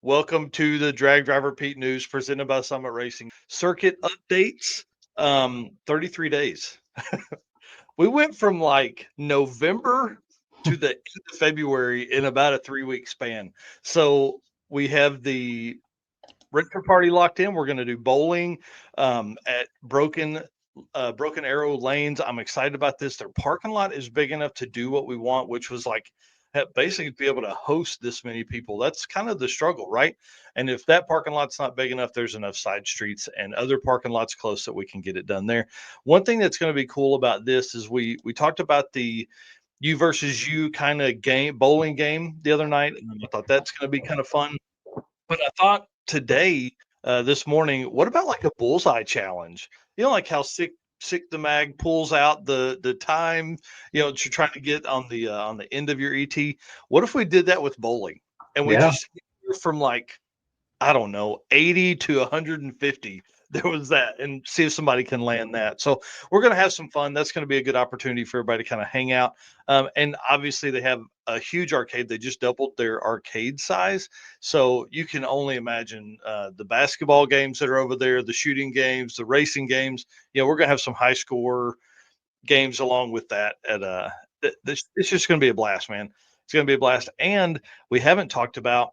Welcome to the Drag Driver Pete News presented by Summit Racing. Circuit updates. 33 days. We went from like November to the end of February in about a 3 week span. So we have the Renter Party locked in. We're going to do bowling at Broken Arrow Lanes. I'm excited about this. Their parking lot is big enough to do what we want, which was like basically be able to host this many people. That's kind of the struggle, right? And if that parking lot's not big enough, there's enough side streets and other parking lots close that we can get it done there. One thing that's going to be cool about this is we talked about the you versus you kind of game bowling game the other night, and I thought that's going to be kind of fun. But I thought today, this morning, what about like a bullseye challenge? Like how sick the mag pulls out the time, that you're trying to get on the end of your ET. What if we did that with bowling and we Yeah. just from like I don't know, 80 to 150. There was that, and see if somebody can land that. So we're going to have some fun. That's going to be a good opportunity for everybody to kind of hang out. And obviously, they have a huge arcade. They just doubled their arcade size. So you can only imagine the basketball games that are over there, the shooting games, the racing games. We're going to have some high score games along with that. It's just going to be a blast, man. It's going to be a blast. And we haven't talked about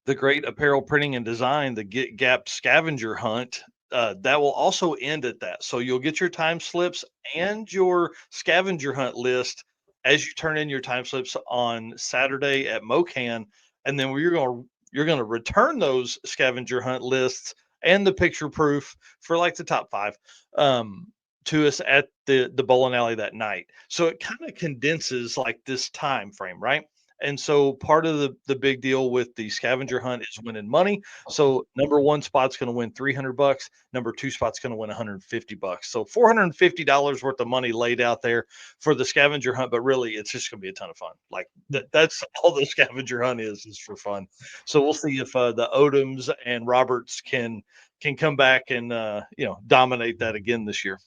the great apparel printing and design, the Get Gap scavenger hunt. That will also end at that. So you'll get your time slips and your scavenger hunt list as you turn in your time slips on Saturday at MoCan, and then you're gonna return those scavenger hunt lists and the picture proof for like the top five to us at the bowling alley that night. So it kind of condenses like this time frame, right? And so part of the big deal with the scavenger hunt is winning money. So number one spot's going to win $300. Number two spot's going to win $150. So $450 worth of money laid out there for the scavenger hunt. But really, it's just going to be a ton of fun. Like that's all the scavenger hunt is for fun. So we'll see if the Odoms and Roberts can come back and dominate that again this year.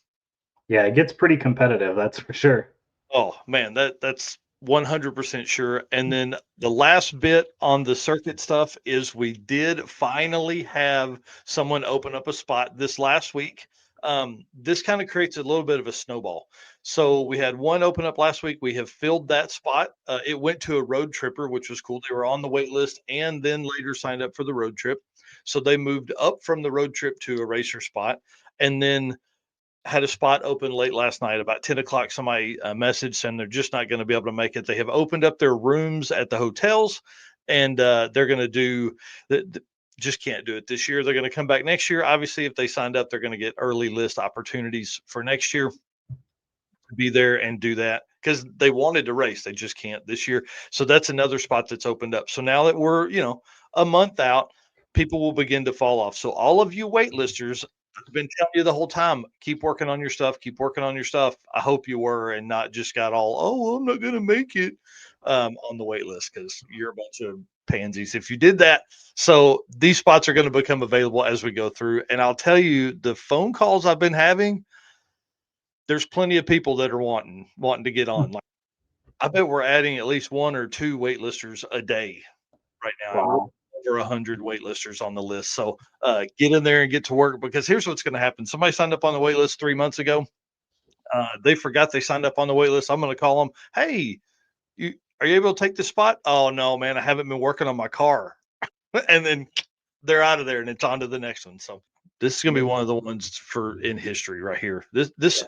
Yeah, it gets pretty competitive, that's for sure. Oh man, that's 100% sure. And then the last bit on the circuit stuff is we did finally have someone open up a spot this last week. This kind of creates a little bit of a snowball. So we had one open up last week. We have filled that spot. It went to a road tripper, which was cool. They were on the wait list and then later signed up for the road trip. So they moved up from the road trip to a racer spot. And then had a spot open late last night about 10 o'clock. Somebody messaged saying they're just not going to be able to make it. They have opened up their rooms at the hotels, and they're going to do just can't do it this year. They're going to come back next year. Obviously, if they signed up, they're going to get early list opportunities for next year to be there and do that because they wanted to race. They just can't this year. So that's another spot that's opened up. So now that we're, a month out, people will begin to fall off. So all of you waitlisters, I've been telling you the whole time, keep working on your stuff, keep working on your stuff. I hope you were and not just got all, oh, I'm not going to make it on the wait list because you're a bunch of pansies if you did that. So these spots are going to become available as we go through. And I'll tell you, the phone calls I've been having, there's plenty of people that are wanting to get on. Like, I bet we're adding at least one or two waitlisters a day right now. And we're Wow. over 100 waitlisters on the list. So get in there and get to work because here's what's going to happen. Somebody signed up on the wait list 3 months ago. They forgot they signed up on the wait list. I'm going to call them. Hey, are you able to take the spot? Oh no, man, I haven't been working on my car. And then they're out of there and it's on to the next one. So this is going to be one of the ones for in history right here.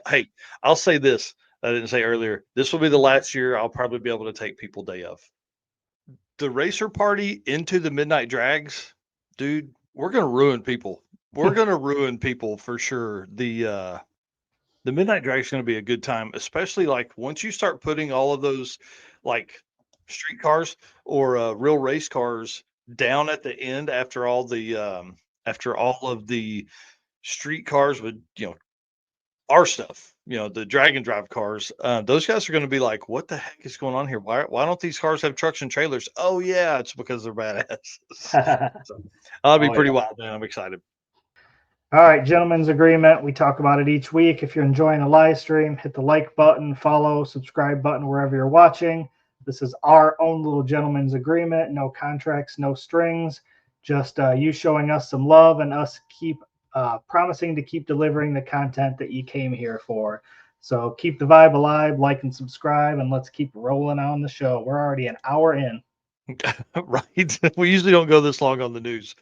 Hey, I'll say this. I didn't say earlier. This will be the last year I'll probably be able to take people day of. The racer party into the midnight drags, dude, we're gonna ruin people. We're gonna ruin people for sure. The midnight drag is gonna be a good time, especially like once you start putting all of those like street cars or real race cars down at the end after all of the street cars with our stuff, the drag and drive cars, those guys are going to be like, what the heck is going on here? Why don't these cars have trucks and trailers? Oh, yeah, it's because they're badass. So I'll be Oh, pretty yeah. wild, man. I'm excited. All right, gentlemen's agreement. We talk about it each week. If you're enjoying the live stream, hit the like button, follow, subscribe button wherever you're watching. This is our own little gentleman's agreement. No contracts, no strings. just you showing us some love and us keep promising to keep delivering the content that you came here for. So keep the vibe alive, like and subscribe, and let's keep rolling on the show. We're already an hour in. Right. We usually don't go this long on the news.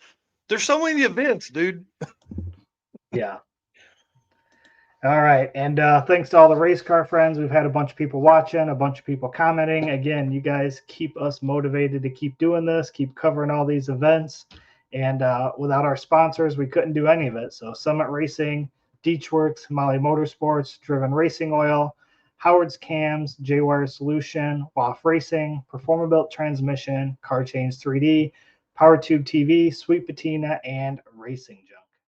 There's so many events, dude. Yeah. All right. And thanks to all the race car friends. We've had a bunch of people watching, a bunch of people commenting. Again, you guys keep us motivated to keep doing this, keep covering all these events. And without our sponsors, we couldn't do any of it. So Summit Racing, Deechworks, Molly Motorsports, Driven Racing Oil, Howard's Cams, J-Wire Solution, WAF Racing, Performabuilt Transmission, Car Change 3D, PowerTube TV, Sweet Patina, and Racing Job.